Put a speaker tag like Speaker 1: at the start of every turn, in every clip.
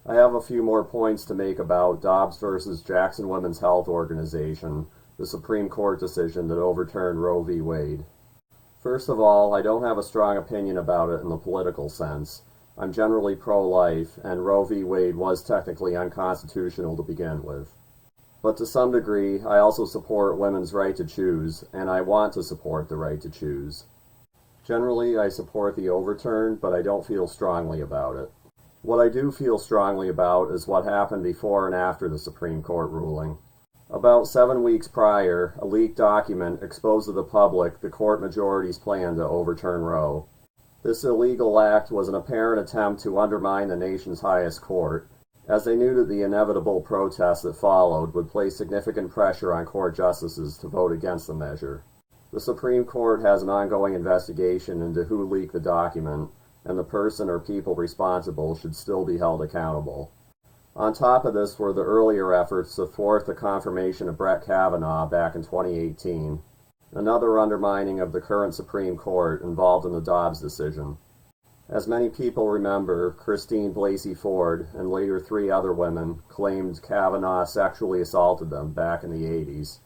Speaker 1: I have a few more points to make about Dobbs versus Jackson Women's Health Organization, the Supreme Court decision that overturned Roe v. Wade. First of all, I don't have a strong opinion about it in the political sense. I'm generally pro-life, and Roe v. Wade was technically unconstitutional to begin with. But to some degree, I also support women's right to choose, and I want to support the right to choose. Generally, I support the overturn, but I don't feel strongly about it. What I do feel strongly about is what happened before and after the Supreme Court ruling. About 7 weeks prior, a leaked document exposed to the public the court majority's plan to overturn Roe. This illegal act was an apparent attempt to undermine the nation's highest court, as they knew that the inevitable protests that followed would place significant pressure on court justices to vote against the measure. The Supreme Court has an ongoing investigation into who leaked the document, and the person or people responsible should still be held accountable. On top of this were the earlier efforts to thwart the confirmation of Brett Kavanaugh back in 2018, another undermining of the current Supreme Court involved in the Dobbs decision. As many people remember, Christine Blasey Ford and later 3 other women claimed Kavanaugh sexually assaulted them back in the 80s.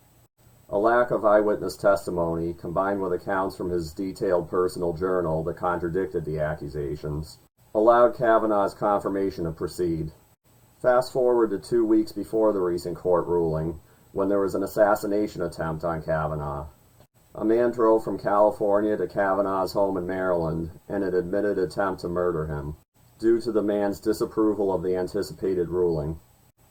Speaker 1: A lack of eyewitness testimony, combined with accounts from his detailed personal journal that contradicted the accusations, allowed Kavanaugh's confirmation to proceed. Fast forward to 2 weeks before the recent court ruling, when there was an assassination attempt on Kavanaugh. A man drove from California to Kavanaugh's home in Maryland in an admitted attempt to murder him, due to the man's disapproval of the anticipated ruling.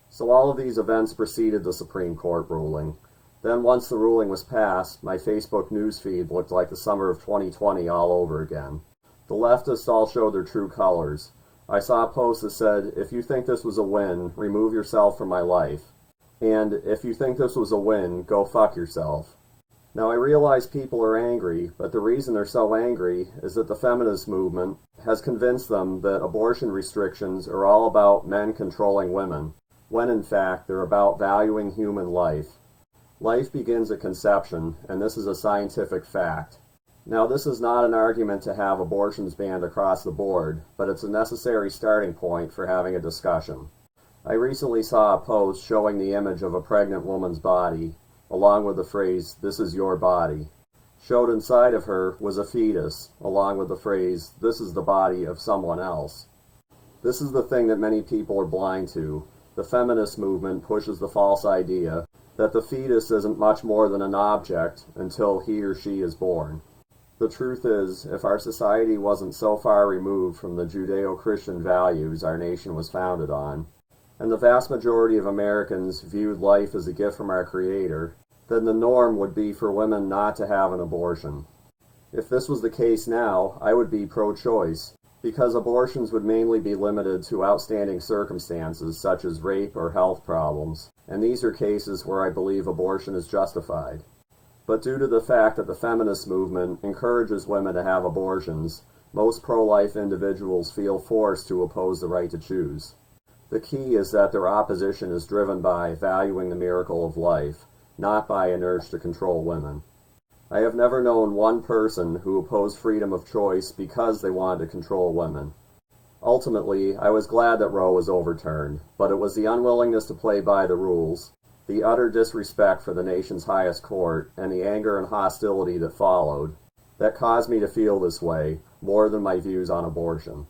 Speaker 1: So all of these events preceded the Supreme Court ruling. Then once the ruling was passed, my Facebook newsfeed looked like the summer of 2020 all over again. The leftists all showed their true colors. I saw a post that said, "If you think this was a win, remove yourself from my life." And, "If you think this was a win, go fuck yourself." Now I realize people are angry, but the reason they're so angry is that the feminist movement has convinced them that abortion restrictions are all about men controlling women, when in fact they're about valuing human life. Life begins at conception, and this is a scientific fact. Now this is not an argument to have abortions banned across the board, but it's a necessary starting point for having a discussion. I recently saw a post showing the image of a pregnant woman's body, along with the phrase, "This is your body." Showed inside of her was a fetus, along with the phrase, "This is the body of someone else." This is the thing that many people are blind to. The feminist movement pushes the false idea that the fetus isn't much more than an object until he or she is born. The truth is, if our society wasn't so far removed from the Judeo-Christian values our nation was founded on, and the vast majority of Americans viewed life as a gift from our Creator, then the norm would be for women not to have an abortion. If this was the case now, I would be pro-choice, because abortions would mainly be limited to outstanding circumstances such as rape or health problems, and these are cases where I believe abortion is justified. But due to the fact that the feminist movement encourages women to have abortions, most pro-life individuals feel forced to oppose the right to choose. The key is that their opposition is driven by valuing the miracle of life, not by an urge to control women. I have never known one person who opposed freedom of choice because they wanted to control women. Ultimately, I was glad that Roe was overturned, but it was the unwillingness to play by the rules, the utter disrespect for the nation's highest court, and the anger and hostility that followed, that caused me to feel this way, more than my views on abortion.